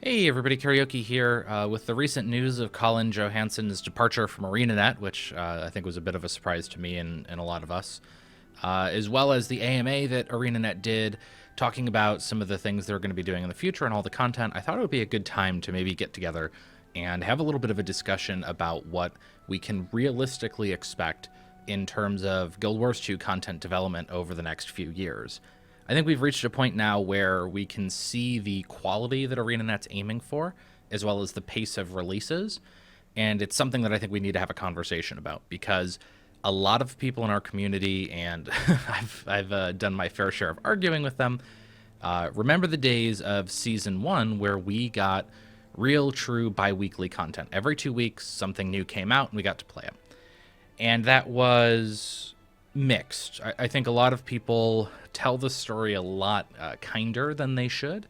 Hey everybody, Karaoke here. With the recent news of Colin Johansson's departure from ArenaNet, which I think was a bit of a surprise to me and a lot of us, as well as the AMA that ArenaNet did, talking about some of the things they're going to be doing in the future and all the content, I thought it would be a good time to maybe get together and have a little bit of a discussion about what we can realistically expect in terms of Guild Wars 2 content development over the next few years. I think we've reached a point now where we can see the quality that ArenaNet's aiming for, as well as the pace of releases, and it's something that I think we need to have a conversation about, because a lot of people in our community, and I've done my fair share of arguing with them, remember the days of Season 1 where we got real, true bi-weekly content. Every 2 weeks, something new came out, and we got to play it. And that was mixed. I think a lot of people tell the story a lot kinder than they should.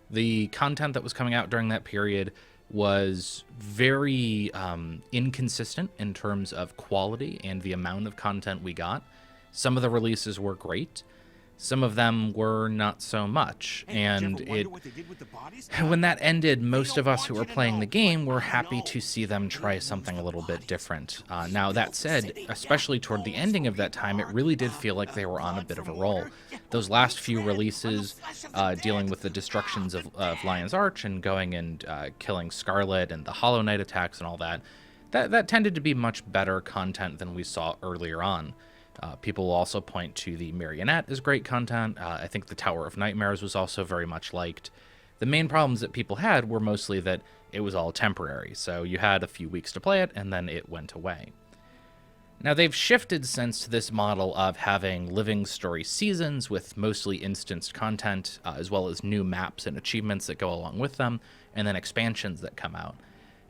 The content that was coming out during that period was very inconsistent in terms of quality and the amount of content we got. Some of the releases were great. Some of them were not so much, and when that ended, most of us who were playing the game were happy to see them try something a little bit different. Now, that said, especially toward the ending of that time, it really did feel like they were on a bit of a roll. Those last few releases, dealing with the destructions of Lion's Arch and going and killing Scarlet and the Hollow Knight attacks and all that, that tended to be much better content than we saw earlier on. People will also point to the Marionette as great content. I think the Tower of Nightmares was also very much liked. The main problems that people had were mostly that it was all temporary, so you had a few weeks to play it, and then it went away. Now, they've shifted since to this model of having living story seasons with mostly instanced content, as well as new maps and achievements that go along with them, and then expansions that come out.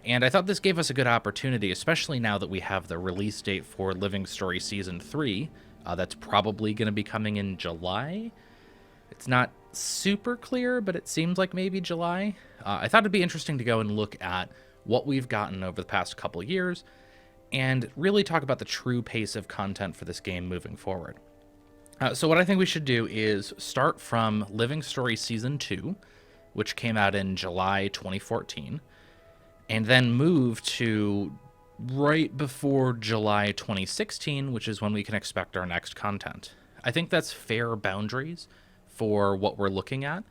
And I thought this gave us a good opportunity, especially now that we have the release date for Living Story Season 3. That's probably going to be coming in July. It's not super clear, but it seems like maybe July. I thought it'd be interesting to go and look at what we've gotten over the past couple years and really talk about the true pace of content for this game moving forward. So what I think we should do is start from Living Story Season 2, which came out in July 2014. And then move to right before July 2016, which is when we can expect our next content. I think that's fair boundaries for what we're looking at.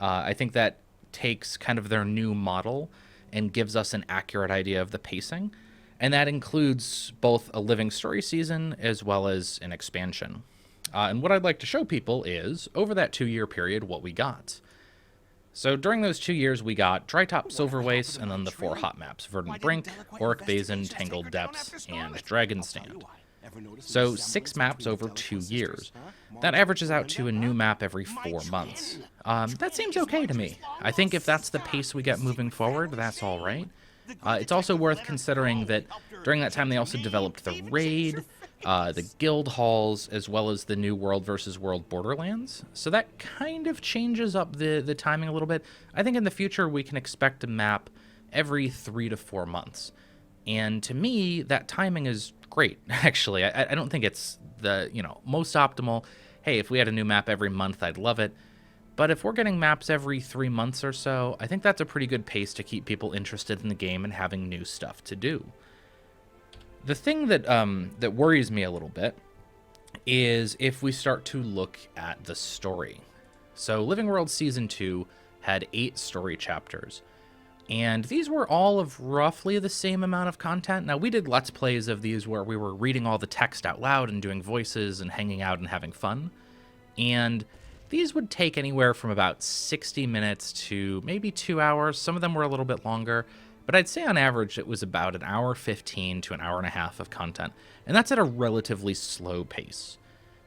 I think that takes kind of their new model and gives us an accurate idea of the pacing. And that includes both a living story season as well as an expansion. And what I'd like to show people is, over that 2-year period, what we got. So during those 2 years, we got Drytop, Silver Waste, and then the 4 hot maps, Verdant Brink, Auric Basin, Tangled Depths, and Dragon Stand. So 6 maps over 2 years. That averages out to a new map every 4 months. That seems okay to me. I think if that's the pace we get moving forward, that's all right. It's also worth considering that during that time, they also developed the Raid, the Guild Halls, as well as the new World versus World Borderlands. So that kind of changes up the timing a little bit. I think in the future, we can expect a map every 3 to 4 months. And to me, that timing is great, actually. I don't think it's the most optimal. Hey, if we had a new map every month, I'd love it. But if we're getting maps every 3 months or so, I think that's a pretty good pace to keep people interested in the game and having new stuff to do. The thing that that worries me a little bit is if we start to look at the story. So Living World Season 2 had 8 story chapters, and these were all of roughly the same amount of content. Now, we did Let's Plays of these where we were reading all the text out loud and doing voices and hanging out and having fun, and these would take anywhere from about 60 minutes to maybe 2 hours. Some of them were a little bit longer, but I'd say on average it was about an hour 15 to an hour and a half of content, and that's at a relatively slow pace.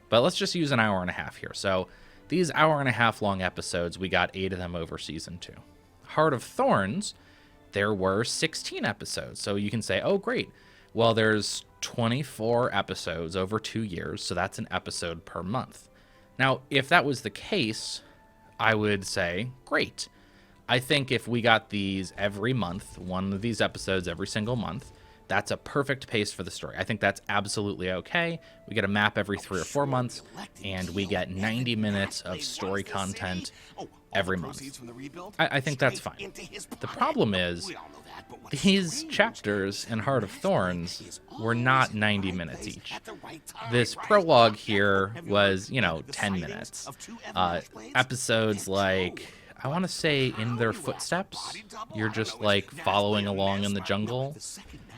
But let's just use an hour and a half here. So these hour and a half long episodes, we got 8 of them over Season 2. Heart of Thorns, there were 16 episodes. So you can say, oh, great. Well, there's 24 episodes over 2 years, so that's an episode per month. Now, if that was the case, I would say, great. I think if we got these every month, one of these episodes every single month, That's a perfect pace for the story. I think that's absolutely okay. We get a map every 3 or 4 months, and we get 90 minutes of story content every month. I think that's fine. The problem is, these chapters in Heart of Thorns were not 90 minutes each. This prologue here was, 10 minutes. Episodes like, I want to say In Their Footsteps, you're just like following along in the jungle.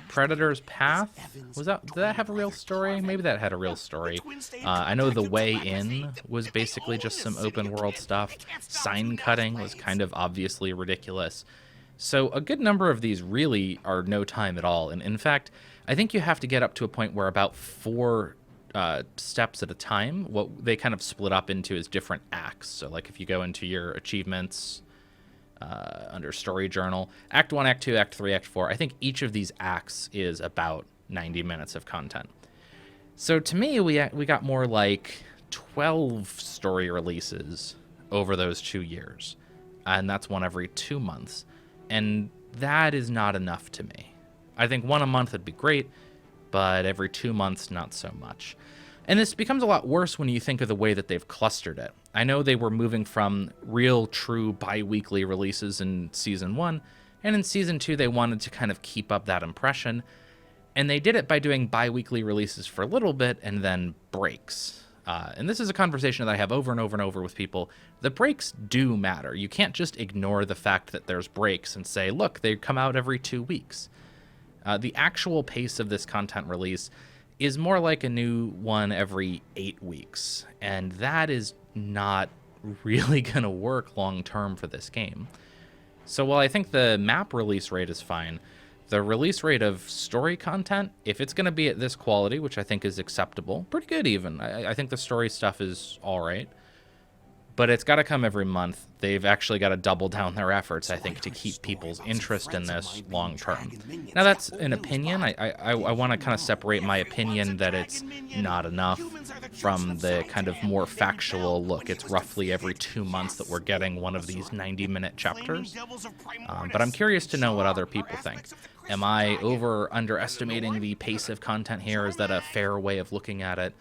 Predator's Path, did that have a real story? Maybe that had a real story. I know The Way In was basically just some open world stuff. Sign cutting was kind of obviously ridiculous. So a good number of these really are no time at all. And in fact, I think you have to get up to a point where about 4 steps at a time, what they kind of split up into is different acts. So like if you go into your achievements, under story journal, Act 1, Act 2, Act 3, Act 4, I think each of these acts is about 90 minutes of content. So to me, we got more like 12 story releases over those 2 years, and that's one every 2 months, and that is not enough to me. I think one a month would be great, but every 2 months, not so much. And this becomes a lot worse when you think of the way that they've clustered it. I know they were moving from real, true bi-weekly releases in Season 1, and in Season 2 they wanted to kind of keep up that impression, and they did it by doing bi-weekly releases for a little bit and then breaks. And this is a conversation that I have over and over and over with people. The breaks do matter. You can't just ignore the fact that there's breaks and say, look, they come out every 2 weeks. The actual pace of this content release is more like a new one every 8 weeks, and that is not really going to work long term for this game. So while I think the map release rate is fine, the release rate of story content, if it's going to be at this quality, which I think is acceptable, pretty good even, I think the story stuff is all right, but it's got to come every month. They've actually got to double down their efforts, I think, to keep people's interest in this long term. Now, that's an opinion. I want to kind of separate my opinion that it's not enough from the kind of more factual look. It's roughly every 2 months that we're getting one of these 90-minute chapters. But I'm curious to know what other people think. Am I underestimating the pace of content here? Is that a fair way of looking at it?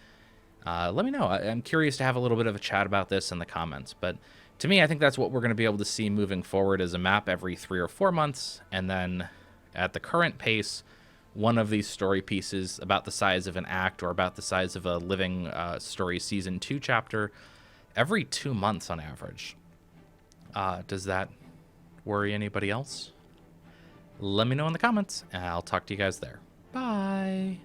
Let me know. I'm curious to have a little bit of a chat about this in the comments. But to me, I think that's what we're going to be able to see moving forward, is a map every 3 or 4 months. And then at the current pace, one of these story pieces about the size of an act or about the size of a living story Season 2 chapter every 2 months on average. Does that worry anybody else? Let me know in the comments, and I'll talk to you guys there. Bye.